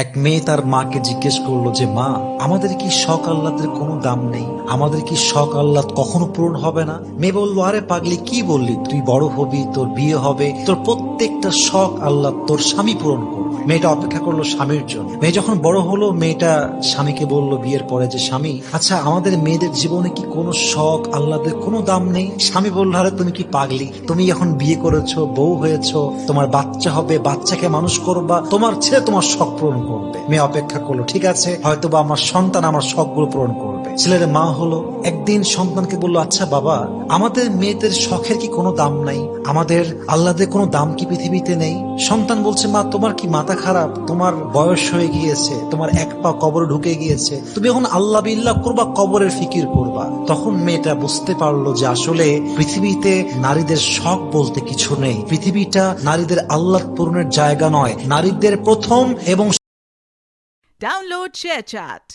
এক মেয়ে তার মাকে জিজ্ঞেস করলো যে মা, আমাদের কি শখ আহ্লাদের কোনো দাম নেই? আমাদের কি শখ আহ্লাদ কখনো পূরণ হবে না? মেয়ে বললো, আরে পাগলি, কি বললি? তুই বড় হবি, তোর বিয়ে হবে, তোর প্রত্যেকটা শখ আহ্লাদ তোর স্বামী পূরণ করবে। মেয়েটা অপেক্ষা করলো স্বামীর জন্য। মেয়ে যখন বড় হলো, মেয়েটা স্বামীকে বলল বিয়ের পরে যে স্বামী, আচ্ছা আমাদের মেয়েদের জীবনে কি কোনো শখ আহ্লাদের কোনো দাম নেই? স্বামী বলল, আরে তুমি কি পাগলি? তুমি এখন বিয়ে করেছো, বউ হয়েছো, তোমার বাচ্চা হবে, বাচ্চাকে মানুষ করবা, তোমার ছেলে তোমার শখ পূরণ করবে। মেয়ে অপেক্ষা করলো, ঠিক আছে, হয়তোবা আমার সন্তান আমার শখগুলো পূরণ করবে। ছেলের মা হলো, একদিন সন্তানকে বললো, আচ্ছা বাবা, আমাদের মেয়েদের শখের কি কোনো দাম নাই? আমাদের আহ্লাদের কোনো দাম কি পৃথিবীতে নেই? সন্তান বলছে, মা তোমার কি মাথা খারাপ? তোমার বয়স হয়ে গিয়েছে, তোমার এক পা কবরে ঢুকে গিয়েছে, তুমি এখন আল্লাহ বিল্লাহ করবা, কবরের ফিকির করবা। তখন মেয়েটা বুঝতে পারলো যে আসলে পৃথিবীতে নারীদের শখ বলতে কিছু নেই। পৃথিবীটা নারীদের আহ্লাদ পূরণের জায়গা নয়, নারীদের প্রথম এবং Download ShareChat.